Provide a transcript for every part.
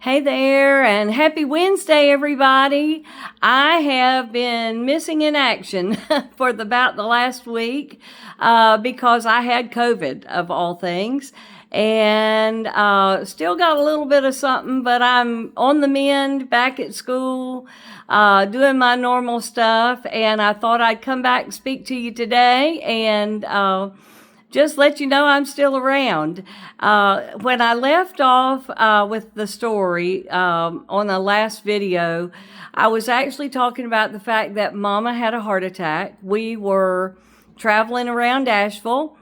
Hey there, and happy Wednesday, everybody. I have been missing in action for about the last week because I had COVID, of all things, and still got a little bit of something, but I'm on the mend, back at school, doing my normal stuff, and I thought I'd come back and speak to you today and just let you know I'm still around. When I left off with the story on the last video, I was actually talking about the fact that Mama had a heart attack. We were traveling around Asheville,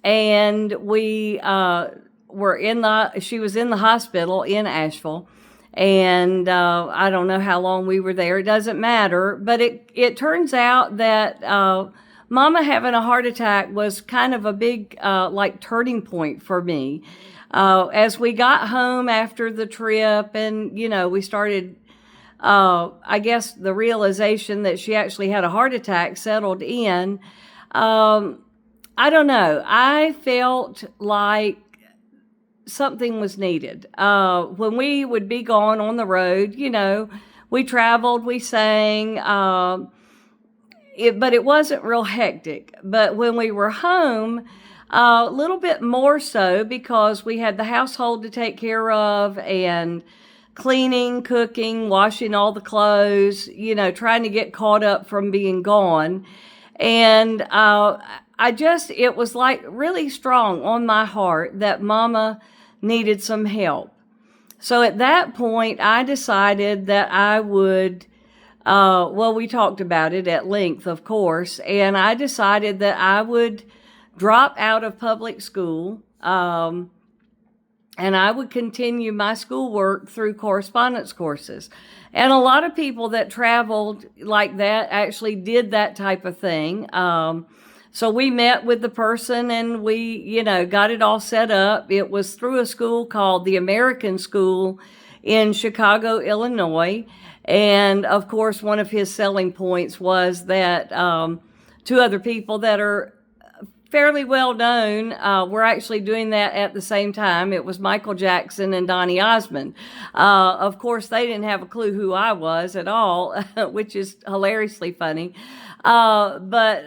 and she was in the hospital in Asheville. And I don't know how long we were there. It doesn't matter. But it turns out that Mama having a heart attack was kind of a big turning point for me. As we got home after the trip and, we started, I guess the realization that she actually had a heart attack settled in. I don't know. I felt like something was needed. When we would be gone on the road, we traveled, we sang, but it wasn't real hectic. But when we were home, a little bit more so because we had the household to take care of and cleaning, cooking, washing all the clothes, trying to get caught up from being gone. And it was like really strong on my heart that Mama needed some help. So at that point, I decided that I would we talked about it at length, of course, and I decided that I would drop out of public school, and I would continue my schoolwork through correspondence courses. And a lot of people that traveled like that actually did that type of thing. So we met with the person and we, got it all set up. It was through a school called the American School in Chicago, Illinois. And of course, one of his selling points was that two other people that are fairly well known were actually doing that at the same time. It was Michael Jackson and Donny Osmond. Of course, they didn't have a clue who I was at all, which is hilariously funny. But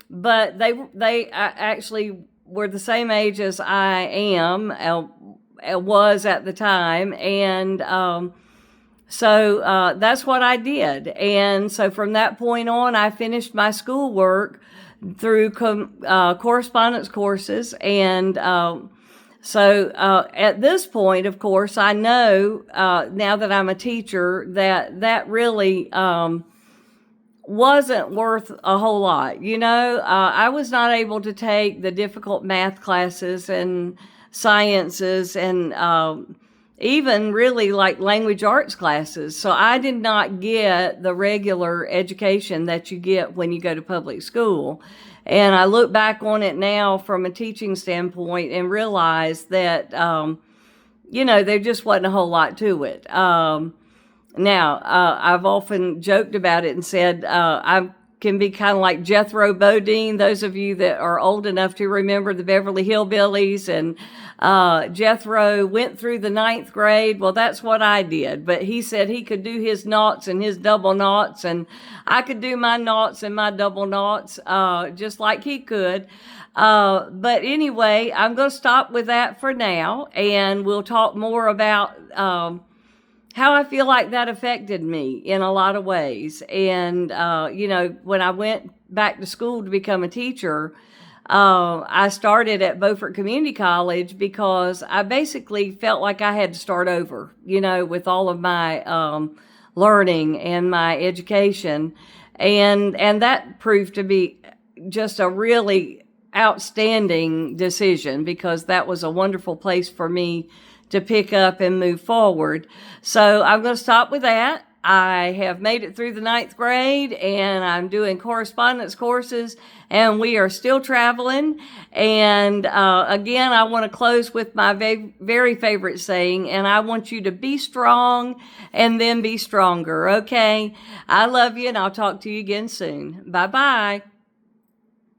they actually were the same age as I am, was at the time, and so that's what I did. And so from that point on, I finished my schoolwork through correspondence courses. And so at this point, of course, I know now that I'm a teacher that really wasn't worth a whole lot. I was not able to take the difficult math classes and sciences and even really like language arts classes. So I did not get the regular education that you get when you go to public school. And I look back on it now from a teaching standpoint and realize that, there just wasn't a whole lot to it. Now, I've often joked about it and said I can be kind of like Jethro Bodine. Those of you that are old enough to remember the Beverly Hillbillies, and Jethro went through the 9th grade. Well, that's what I did. But he said he could do his knots and his double knots, and I could do my knots and my double knots just like he could. But anyway, I'm going to stop with that for now, and we'll talk more about how I feel like that affected me in a lot of ways. And, when I went back to school to become a teacher, I started at Beaufort Community College because I basically felt like I had to start over, with all of my learning and my education. And that proved to be just a really outstanding decision because that was a wonderful place for me to pick up and move forward. So I'm going to stop with that. I have made it through the 9th grade and I'm doing correspondence courses and we are still traveling. And again, I want to close with my very favorite saying, and I want you to be strong and then be stronger. Okay. I love you and I'll talk to you again soon. Bye-bye.